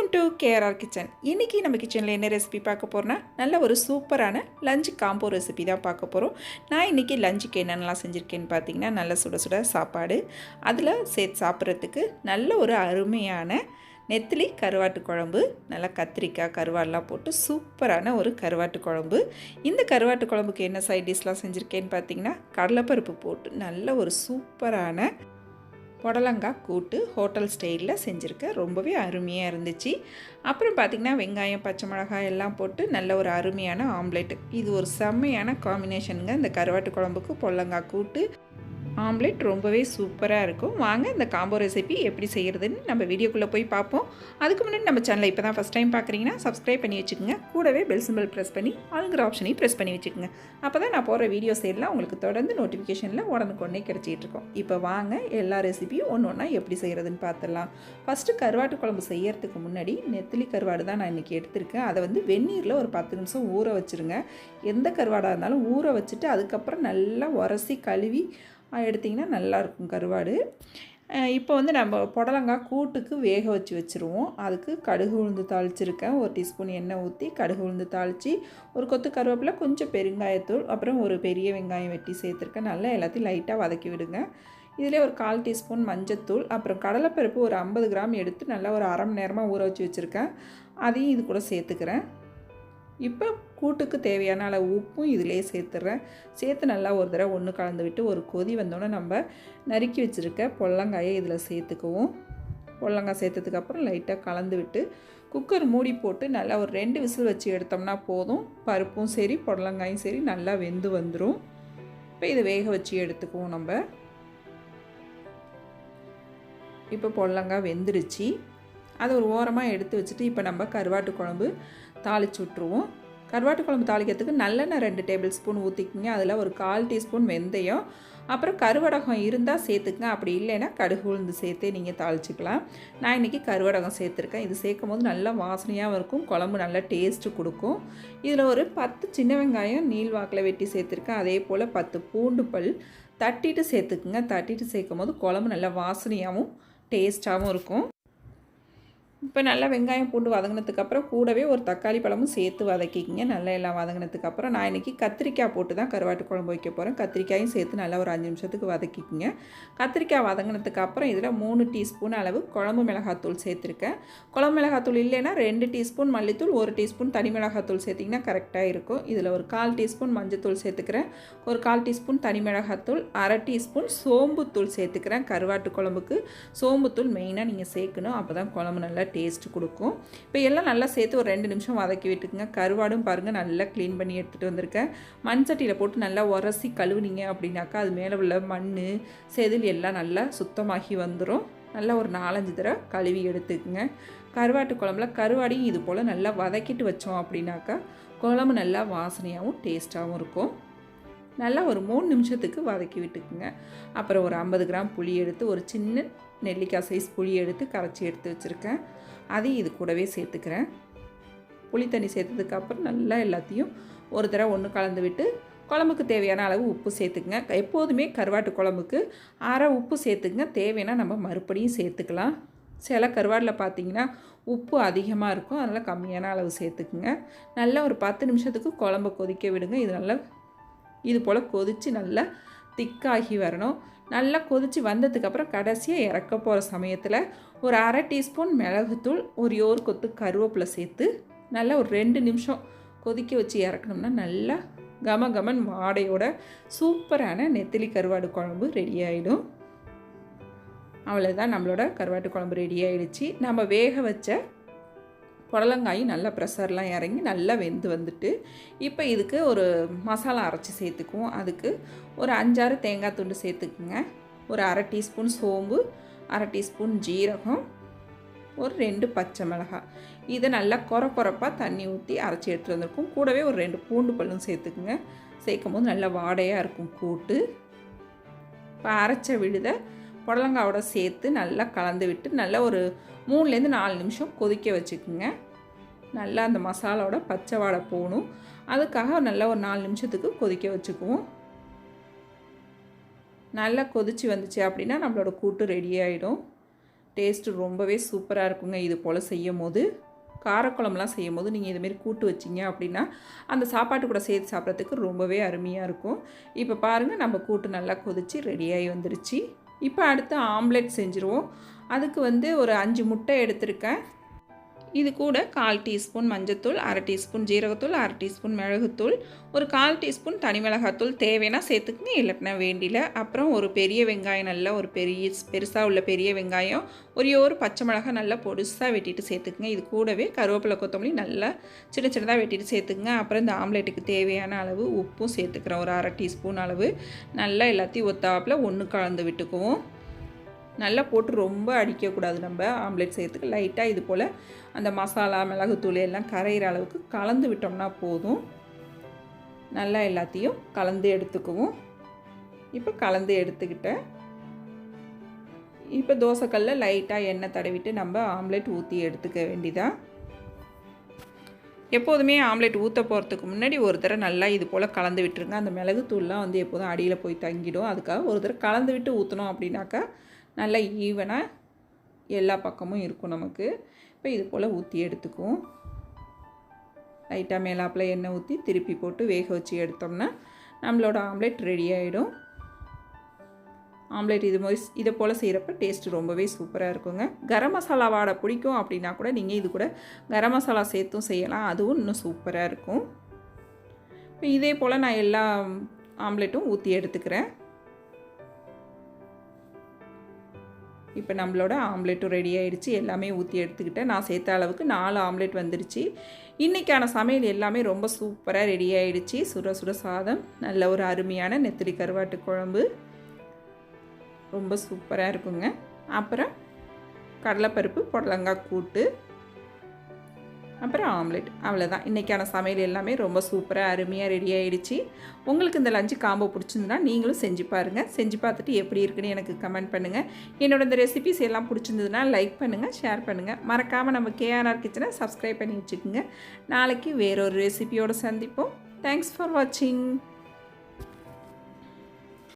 Welcome to KRR kitchen. இன்றைக்கி நம்ம கிச்சனில் என்ன ரெசிபி பார்க்க போகிறோன்னா, நல்ல ஒரு சூப்பரான லஞ்ச் காம்போ ரெசிபி தான் பார்க்க போகிறோம். நான் இன்றைக்கி லஞ்சுக்கு என்னென்னலாம் செஞ்சுருக்கேன்னு பார்த்தீங்கன்னா, நல்ல சுட சுட சாப்பாடு, அதில் சேர்த்து சாப்பிட்றதுக்கு நல்ல ஒரு அருமையான நெத்திலி கருவாட்டு குழம்பு, நல்லா கத்திரிக்காய் கருவாடெலாம் போட்டு சூப்பரான ஒரு கருவாட்டு குழம்பு. இந்த கருவாட்டு குழம்புக்கு என்ன சைட் டிஷ்லாம் செஞ்சுருக்கேன்னு பார்த்தீங்கன்னா, கடலைப்பருப்பு போட்டு நல்ல ஒரு சூப்பரான புடலங்காய் கூட்டு ஹோட்டல் ஸ்டைலில் செஞ்சுருக்கேன். ரொம்பவே அருமையாக இருந்துச்சு. அப்புறம் பார்த்திங்கன்னா, வெங்காயம் பச்சை மிளகாய் எல்லாம் போட்டு நல்ல ஒரு அருமையான ஆம்லேட். இது ஒரு செம்மையான காம்பினேஷனுங்க. இந்த கருவாட்டு குழம்புக்கு புடலங்காய் கூட்டு ஆம்லேட் ரொம்பவே சூப்பராக இருக்கும். வாங்க இந்த காம்போ ரெசிபி எப்படி செய்கிறதுன்னு நம்ம வீடியோக்குள்ளே போய் பார்ப்போம். அதுக்கு முன்னாடி நம்ம சேனலை இப்போ தான் ஃபஸ்ட் டைம் பார்க்குறீங்கன்னா சப்ஸ்கிரைப் பண்ணி வச்சுக்கோங்க. கூடவே பெல் சிம்பிள் ப்ரெஸ் பண்ணி ஆளுங்கிற ஆப்ஷனையும் ப்ரெஸ் பண்ணி வச்சுக்கோங்க. அப்போ தான் நான் போகிற வீடியோஸ் எல்லாம் உங்களுக்கு தொடர்ந்து நோட்டிஃபிகேஷனில் உடனுக்குடனே கிடச்சிட்டு இருக்கோம். இப்போ வாங்க எல்லா ரெசிபியும் ஒன்று ஒன்றா எப்படி செய்கிறதுன்னு பார்த்துடலாம். ஃபஸ்ட்டு கருவாட்டு குழம்பு செய்கிறதுக்கு முன்னாடி நெத்திலி கருவாடு தான் நான் இன்றைக்கி எடுத்திருக்கேன். அதை வந்து வெந்நீரில் ஒரு 10 நிமிஷம் ஊற வச்சுருங்க. எந்த கருவாடாக இருந்தாலும் ஊற வச்சுட்டு அதுக்கப்புறம் நல்லா உரசி கழுவி எடுத்திங்கன்னா நல்லாயிருக்கும் கருவாடு. இப்போ வந்து நம்ம புடலங்காய் கூட்டுக்கு வேக வச்சுருவோம். அதுக்கு கடுகு உளுந்து தாளிச்சிருக்கேன். 1 டீஸ்பூன் எண்ணெய் ஊற்றி கடுகு உளுந்து தாளித்து ஒரு கொத்து கருவேப்பிலை, கொஞ்சம் பெருங்காயத்தூள், அப்புறம் ஒரு பெரிய வெங்காயம் வெட்டி சேர்த்துருக்கேன். நல்லா எல்லாத்தையும் லைட்டாக வதக்கி விடுங்க. இதிலே ஒரு 1/4 டீஸ்பூன் மஞ்சத்தூள், அப்புறம் கடலைப்பருப்பு ஒரு 50 கிராம் எடுத்து நல்லா ஒரு அரை மணி நேரமாக ஊற வச்சுருக்கேன். அதையும் இது கூட சேர்த்துக்கிறேன். இப்போ கூட்டுக்கு தேவையான அளவு உப்பும் இதிலே சேர்த்துட்றேன். சேர்த்து நல்லா ஒரு தடவை ஒன்று கலந்து விட்டு ஒரு கொதி வந்தோடனே நம்ம நறுக்கி வச்சுருக்க புடலங்காயை இதில் சேர்த்துக்குவோம். புடலங்காய் சேர்த்ததுக்கப்புறம் லைட்டாக கலந்து விட்டு குக்கர் மூடி போட்டு நல்லா ஒரு 2 விசில் வச்சு எடுத்தோம்னா போதும். பருப்பும் சரி புடலங்காயும் சரி நல்லா வெந்து வந்துடும். இப்போ இதை வேக வச்சு எடுத்துக்குவோம். நம்ம இப்போ புடலங்காய் வெந்துடுச்சு. அதை ஒரு ஓரமாக எடுத்து வச்சுட்டு இப்போ நம்ம கருவாட்டு குழம்பு தாளித்து விட்ருவோம். கருவாட்டு குழம்பு தாளிக்கிறதுக்கு நல்லெண்ணெய் 2 டேபிள் ஸ்பூன் ஊற்றிக்குங்க. அதில் ஒரு 1/4 டீஸ்பூன் வெந்தயம், அப்புறம் கருவடகம் இருந்தால் சேர்த்துக்குங்க. அப்படி இல்லைன்னா கடுகு உளுந்து சேர்த்தே நீங்கள் தாளிச்சிக்கலாம். நான் இன்றைக்கி கருவடகம் சேர்த்துருக்கேன். இது சேர்க்கும் போது நல்லா வாசனையாகவும் இருக்கும், குழம்பு நல்லா டேஸ்ட்டு கொடுக்கும். இதில் ஒரு 10 சின்ன வெங்காயம் நீள்வாக்கில் வெட்டி சேர்த்துருக்கேன். அதே போல் 10 பூண்டு பல் தட்டிட்டு சேர்த்துக்குங்க. தட்டிட்டு சேர்க்கும் போது குழம்பு நல்லா வாசனையாகவும் டேஸ்ட்டாகவும் இருக்கும். இப்போ நல்லா வெங்காயம் பூண்டு வதங்கினதுக்கப்புறம் கூடவே ஒரு தக்காளி பழமும் சேர்த்து வதக்கிக்கிங்க. நல்லா எல்லாம் வதங்கினதுக்கப்புறம் நான் இன்றைக்கி கத்திரிக்காய் போட்டு தான் கருவாட்டு குழம்பு வைக்க போகிறேன். கத்திரிக்காயும் சேர்த்து நல்லா ஒரு 5 நிமிஷத்துக்கு வதக்கிக்கிங்க. கத்திரிக்காய் வதங்கினதுக்கப்புறம் இதில் 3 டீஸ்பூன் அளவு குழம்பு மிளகாத்தூள் சேர்த்துருக்கேன். குழம்பு மிளகாத்தூள் இல்லைன்னா 2 டீஸ்பூன் மல்லித்தூள், 1 டீஸ்பூன் தனி மிளகாத்தூள் சேர்த்திங்கன்னா கரெக்டாக இருக்கும். இதில் ஒரு 1/4 டீஸ்பூன் மஞ்சத்தூள் சேர்த்துக்கிறேன். ஒரு 1/4 டீஸ்பூன் தனி மிளகாத்தூள், 1/2 டீஸ்பூன் சோம்புத்தூள் சேர்த்துக்கிறேன். கருவாட்டு குழம்புக்கு சோம்புத்தூள் மெயினாக நீங்கள் சேர்க்கணும். அப்போ தான் குழம்பு நல்லா டேஸ்ட் கொடுக்கும். இப்போ எல்லாம் நல்லா சேர்த்து ஒரு 2 நிமிஷம் வதக்கி விட்டுக்குங்க. கருவாடும் பாருங்கள் நல்லா க்ளீன் பண்ணி எடுத்துகிட்டு வந்திருக்கேன். மண் சட்டியில் போட்டு நல்லா உரசி கழுவுனீங்க அப்படின்னாக்கா அது மேலே உள்ள மண் செதில் எல்லாம் நல்லா சுத்தமாகி வந்துடும். நல்லா ஒரு 4-5 தடவை கழுவி எடுத்துக்குங்க. கருவாட்டு குழம்புல கருவாடையும் இது போல் நல்லா வதக்கிட்டு வச்சோம் அப்படின்னாக்கா குழம்பு நல்லா வாசனையாகவும் டேஸ்ட்டாகவும் இருக்கும். நல்லா ஒரு 3 நிமிஷத்துக்கு வதக்கி விட்டுக்குங்க. அப்புறம் ஒரு 50 கிராம் புளி எடுத்து, ஒரு சின்ன நெல்லிக்காய் சைஸ் புளி எடுத்து கரைச்சி எடுத்து வச்சுருக்கேன். அதையும் இது கூடவே சேர்த்துக்கிறேன். புளி தண்ணி சேர்த்ததுக்கப்புறம் நல்லா எல்லாத்தையும் ஒரு தடவை ஒன்று கலந்து விட்டு குழம்புக்கு தேவையான அளவு உப்பு சேர்த்துக்குங்க. எப்போதுமே கருவாட்டு குழம்புக்கு அரை உப்பு சேர்த்துக்குங்க. தேவைன்னா நம்ம மறுபடியும் சேர்த்துக்கலாம். சில கருவாடில் பார்த்திங்கன்னா உப்பு அதிகமாக இருக்கும், அதனால் கம்மியான அளவு சேர்த்துக்குங்க. நல்லா ஒரு 10 நிமிஷத்துக்கு குழம்பு கொதிக்க விடுங்க. இது நல்லா இது போல் கொதித்து நல்லா திக்காகி வரணும். நல்லா கொதித்து வந்ததுக்கப்புறம் கடைசியாக இறக்க போகிற சமயத்தில் ஒரு 1/2 டீஸ்பூன் மிளகுத்தூள், ஒரு கொத்து கருவேப்பிலை சேர்த்து நல்லா ஒரு 2 நிமிஷம் கொதிக்க வச்சு இறக்கணும்னா நல்லா கமகமன் வாடையோட சூப்பரான நெத்திலி கருவாடு குழம்பு ரெடி ஆகிடும். அவ்வளோதான், நம்மளோட கருவாட்டு குழம்பு ரெடி ஆகிடுச்சு. நம்ம வேக வச்ச புடலங்காயும் நல்லா ப்ரெஷர்லாம் இறங்கி நல்லா வெந்து வந்துட்டு இப்போ இதுக்கு ஒரு மசாலா அரைச்சி சேர்த்துக்குவோம். அதுக்கு ஒரு 5-6 தேங்காய் துண்டு சேர்த்துக்குங்க. ஒரு 1/2 டீஸ்பூன் சோம்பு, 1/2 டீஸ்பூன் ஜீரகம், ஒரு 2 பச்சை மிளகாய். இதை நல்லா கொரப்பாக தண்ணி ஊற்றி அரைச்சி எடுத்துகிட்டு வந்திருக்கும். கூடவே ஒரு 2 பூண்டு பல்லும் சேர்த்துக்குங்க. சேர்க்கும் போது நல்லா வாடையாக இருக்கும் கூட்டு. இப்போ அரைச்ச விழுதை புடலங்காவோட சேர்த்து நல்லா கலந்து விட்டு நல்லா ஒரு 3-4 நிமிஷம் கொதிக்க வச்சுக்குங்க. நல்லா அந்த மசாலாவோட பச்சை வாடை போகணும். அதுக்காக நல்லா ஒரு 4 நிமிஷத்துக்கு கொதிக்க வச்சுக்குவோம். நல்லா கொதித்து வந்துச்சு அப்படின்னா நம்மளோட கூட்டு ரெடி ஆகிடும். டேஸ்ட்டு ரொம்பவே சூப்பராக இருக்குங்க. இது போல் செய்யும் போது காரக்குழம்புலாம் செய்யும் போது நீங்கள் இதுமாரி கூட்டு வச்சிங்க அப்படின்னா அந்த சாப்பாட்டு கூட சேர்த்து சாப்பிட்றதுக்கு ரொம்பவே அருமையாக இருக்கும். இப்போ பாருங்கள், நம்ம கூட்டு நல்லா கொதித்து ரெடியாகி வந்துருச்சு. இப்போ அடுத்து ஆம்லெட் செஞ்சுருவோம். அதுக்கு ஒரு 5 முட்டை எடுத்திருக்கேன். இது கூட 1/4 டீஸ்பூன் மஞ்சத்தூள், 1/2 டீஸ்பூன் ஜீரகத்தூள், 1/2 டீஸ்பூன் மிளகுத்தூள், ஒரு 1/4 டீஸ்பூன் தனி மிளகாத்தூள் தேவைன்னா சேர்த்துக்குங்க, இல்லைன்னா வேண்டில. அப்புறம் ஒரு பெரிய வெங்காயம், நல்லா ஒரு பெருசாக உள்ள பெரிய வெங்காயம், ஒரே ஒரு பச்சை மிளகாய் நல்லா பொடுசாக வெட்டிட்டு சேர்த்துக்குங்க. இது கூடவே கருவேப்பிலை கொத்தமல்லி நல்லா சின்ன சின்னதாக வெட்டிட்டு சேர்த்துக்குங்க. அப்புறம் இந்த ஆம்லேட்டுக்கு தேவையான அளவு உப்பும் சேர்த்துக்கிறேன், ஒரு 1/2 டீஸ்பூன் அளவு. நல்லா எல்லாத்தையும் ஒத்தாப்பில் ஒன்று கலந்து விட்டுக்குவோம். நல்லா போட்டு ரொம்ப அடிக்கக்கூடாது. நம்ம ஆம்லேட் செய்யறதுக்கு லைட்டாக இது போல் அந்த மசாலா மிளகுத்தூள் எல்லாம் கரையிற அளவுக்கு கலந்து விட்டோம்னா போதும். நல்லா எல்லாத்தையும் கலந்து எடுத்துக்குவோம். இப்போ கலந்து எடுத்துக்கிட்டேன். இப்போ தோசைக்கல்ல லைட்டாக எண்ணெய் தடவிட்டு நம்ம ஆம்லேட் ஊற்றி எடுத்துக்க வேண்டியதான். எப்போதுமே ஆம்லேட் ஊற்ற போகிறதுக்கு முன்னாடி ஒரு தடவை நல்லா இது போல் கலந்து விட்டுருங்க. அந்த மிளகுத்தூள்லாம் எப்போதும் அடியில் போய் தங்கிடும். அதுக்காக ஒரு தடவை கலந்து விட்டு ஊற்றணும் அப்படின்னாக்கா நல்லா ஈவனாக எல்லா பக்கமும் இருக்கும் நமக்கு. இப்போ இது போல் ஊற்றி எடுத்துக்குவோம். லைட்டாக மேலாப்பில் எண்ணெய் ஊற்றி திருப்பி போட்டு வேக வச்சு எடுத்தோம்னா நம்மளோட ஆம்லேட் ரெடி ஆகிடும். ஆம்லேட் இதை போல் செய்கிறப்ப டேஸ்ட்டு ரொம்பவே சூப்பராக இருக்குங்க. கரம் மசாலா வாடை பிடிக்கும் அப்படின்னா கூட நீங்கள் இது கூட கரம் மசாலா சேர்த்தும் செய்யலாம், அதுவும் இன்னும் சூப்பராக இருக்கும். இப்போ இதே போல் நான் எல்லா ஆம்லேட்டும் ஊற்றி எடுத்துக்கிறேன். இப்போ நம்மளோட ஆம்லேட்டும் ரெடி ஆகிடுச்சு. எல்லாமே ஊற்றி எடுத்துக்கிட்டேன். நான் சேர்த்த அளவுக்கு 4 ஆம்லேட் வந்துடுச்சு. இன்றைக்கான சமையல் எல்லாமே ரொம்ப சூப்பராக ரெடி ஆகிடுச்சு. சுட சுட சாதம், நல்ல ஒரு அருமையான நெத்திலி கருவாட்டு குழம்பு, ரொம்ப சூப்பராக இருக்குங்க. அப்புறம் கடலைப்பருப்பு புடலங்காய் கூட்டு, அப்புறம் ஆம்லேட். அவ்வளோதான். இன்றைக்கான சமையல் எல்லாமே ரொம்ப சூப்பராக அருமையாக ரெடி ஆகிடுச்சு. உங்களுக்கு இந்த லஞ்சு காம்போ பிடிச்சிருந்துன்னா நீங்களும் செஞ்சு பாருங்கள். செஞ்சு பார்த்துட்டு எப்படி இருக்குன்னு எனக்கு கமெண்ட் பண்ணுங்கள். என்னோட இந்த ரெசிபிஸ் எல்லாம் பிடிச்சிருந்ததுன்னா லைக் பண்ணுங்கள், ஷேர் பண்ணுங்கள். மறக்காமல் நம்ம கேஆர்ஆர் கிச்சனை சப்ஸ்கிரைப் பண்ணி வச்சுக்கோங்க. நாளைக்கு வேறொரு ரெசிபியோடு சந்திப்போம். தேங்க்ஸ் ஃபார் வாட்சிங்.